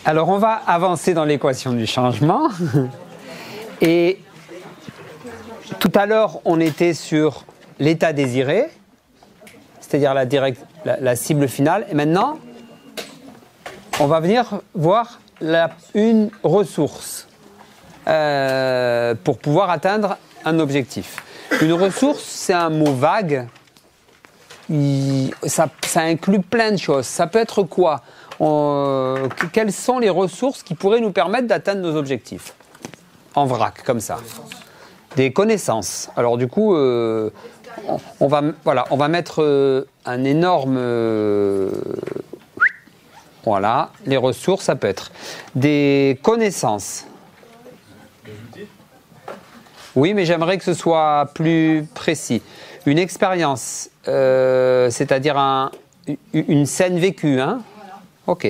Alors, on va avancer dans l'équation du changement. Et tout à l'heure, on était sur l'état désiré, c'est-à-dire la cible finale. Et maintenant, on va venir voir une ressource pour pouvoir atteindre un objectif. Une ressource, c'est un mot vague. Ça inclut plein de choses. Ça peut être quoi? Quelles sont les ressources qui pourraient nous permettre d'atteindre nos objectifs? En vrac, comme ça. Des connaissances. Alors du coup, on va mettre un énorme... voilà, les ressources, ça peut être des connaissances. Oui, mais j'aimerais que ce soit plus précis. Une expérience, c'est-à-dire une scène vécue, hein? Ok.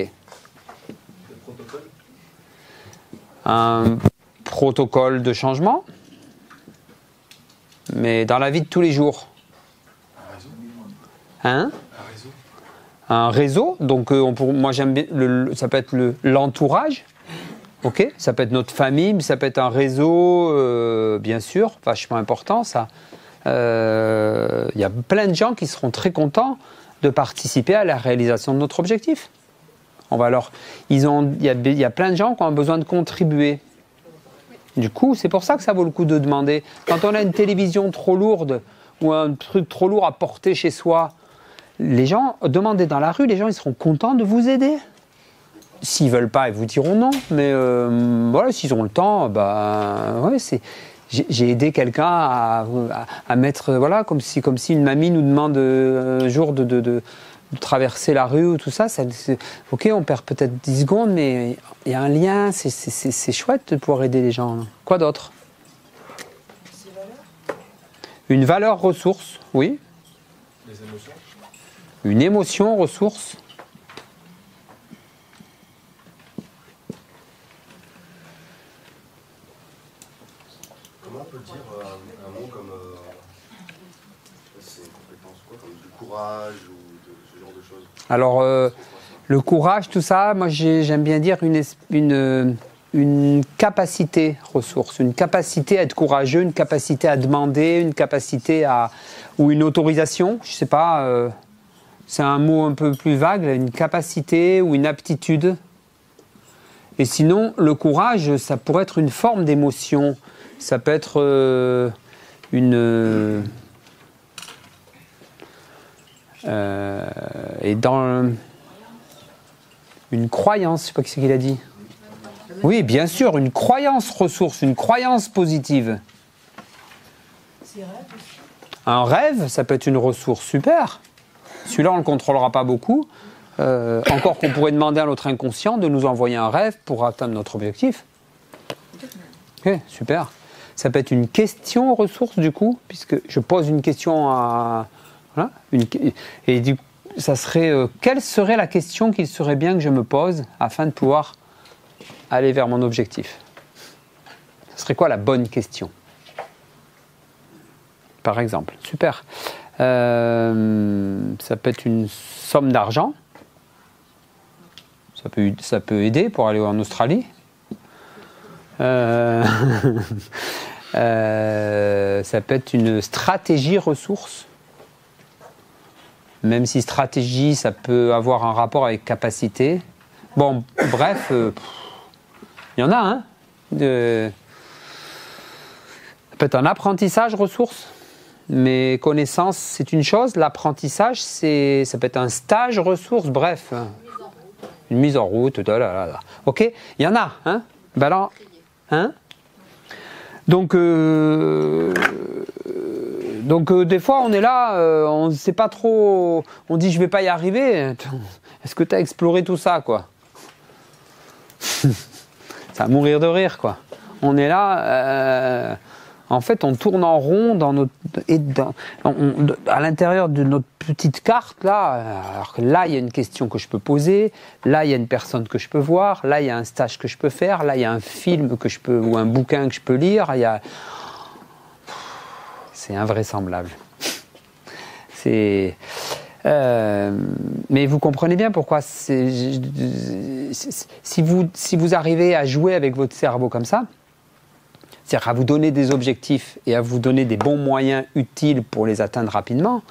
Un protocole de changement, mais dans la vie de tous les jours. Hein? Un réseau, donc moi j'aime bien, ça peut être l'entourage, ok, ça peut être notre famille, mais ça peut être un réseau, bien sûr, vachement important ça. Il y a plein de gens qui seront très contents de participer à la réalisation de notre objectif. Il y a plein de gens qui ont besoin de contribuer. Du coup, c'est pour ça que ça vaut le coup de demander. Quand on a une télévision trop lourde ou un truc trop lourd à porter chez soi, les gens, demandez dans la rue, les gens ils seront contents de vous aider. S'ils veulent pas, ils vous diront non. Mais voilà, s'ils ont le temps, ouais, j'ai aidé quelqu'un à mettre, voilà, comme si une mamie nous demande un jour de traverser la rue ou tout ça. Ok, on perd peut-être 10 secondes, mais il y a un lien, c'est chouette de pouvoir aider les gens. Quoi d'autre? Une valeur ressource, oui. Les émotions. Une émotion ressource. Comment on peut dire un mot comme c'est une compétence quoi, comme du courage ou ce genre de choses? Alors, le courage, tout ça, moi j'aime bien dire une capacité ressource, une capacité à être courageux, une capacité à demander, une capacité ou une autorisation, je sais pas, c'est un mot un peu plus vague, une capacité ou une aptitude. Et sinon, le courage, ça pourrait être une forme d'émotion, ça peut être et dans une croyance, je ne sais pas qui c'est qu'il a dit. Oui, bien sûr, une croyance ressource, une croyance positive. Un rêve, ça peut être une ressource super. Celui-là, on ne le contrôlera pas beaucoup. Encore qu'on pourrait demander à notre inconscient de nous envoyer un rêve pour atteindre notre objectif. Ok, super. Ça peut être une question ressource du coup, puisque je pose une question à... Voilà, et du coup, ça serait... quelle serait la question qu'il serait bien que je me pose afin de pouvoir aller vers mon objectif? Ce serait quoi la bonne question? Par exemple, super. Ça peut être une somme d'argent. Ça peut aider pour aller en Australie. Ça peut être une stratégie ressource. Même si stratégie, ça peut avoir un rapport avec capacité. Bon, bref, il y en a, hein. Ça peut être un apprentissage ressource. Mais connaissance, c'est une chose. L'apprentissage, ça peut être un stage ressource. Bref, une mise en route. Ok, il y en a, hein. Ben alors, hein. Donc, des fois, on est là, on ne sait pas trop. On dit, je vais pas y arriver. Est-ce que tu as exploré tout ça, quoi? Ça va mourir de rire, quoi. On est là. En fait, on tourne en rond à l'intérieur de notre petite carte, là. Alors que là, il y a une question que je peux poser. Là, il y a une personne que je peux voir. Là, il y a un stage que je peux faire. Là, il y a un film ou un bouquin que je peux lire. C'est invraisemblable. Mais vous comprenez bien pourquoi si vous arrivez à jouer avec votre cerveau comme ça, c'est-à-dire à vous donner des objectifs et à vous donner des bons moyens utiles pour les atteindre rapidement,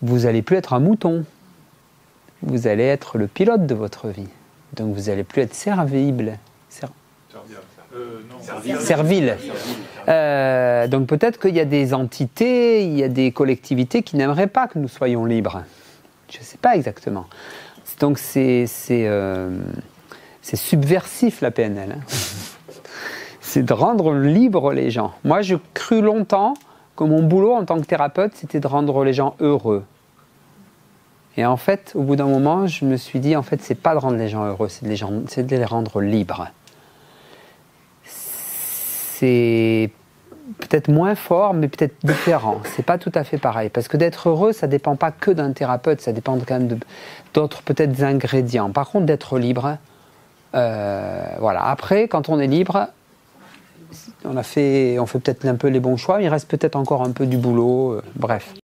vous n'allez plus être un mouton. Vous allez être le pilote de votre vie. Donc vous n'allez plus être servile. Servile. Donc peut-être qu'il y a des entités, il y a des collectivités qui n'aimeraient pas que nous soyons libres. Je ne sais pas exactement. Donc c'est subversif la PNL. Hein. C'est de rendre libres les gens. Moi, je crus longtemps que mon boulot en tant que thérapeute, c'était de rendre les gens heureux. Et en fait, au bout d'un moment, je me suis dit, en fait, c'est pas de rendre les gens heureux, c'est de les rendre libres. C'est peut-être moins fort, mais peut-être différent. C'est pas tout à fait pareil. Parce que d'être heureux, ça dépend pas que d'un thérapeute, ça dépend quand même d'autres peut-être ingrédients. Par contre, d'être libre, voilà. Après, quand on est libre, on fait peut-être un peu les bons choix, il reste peut-être encore un peu du boulot, bref.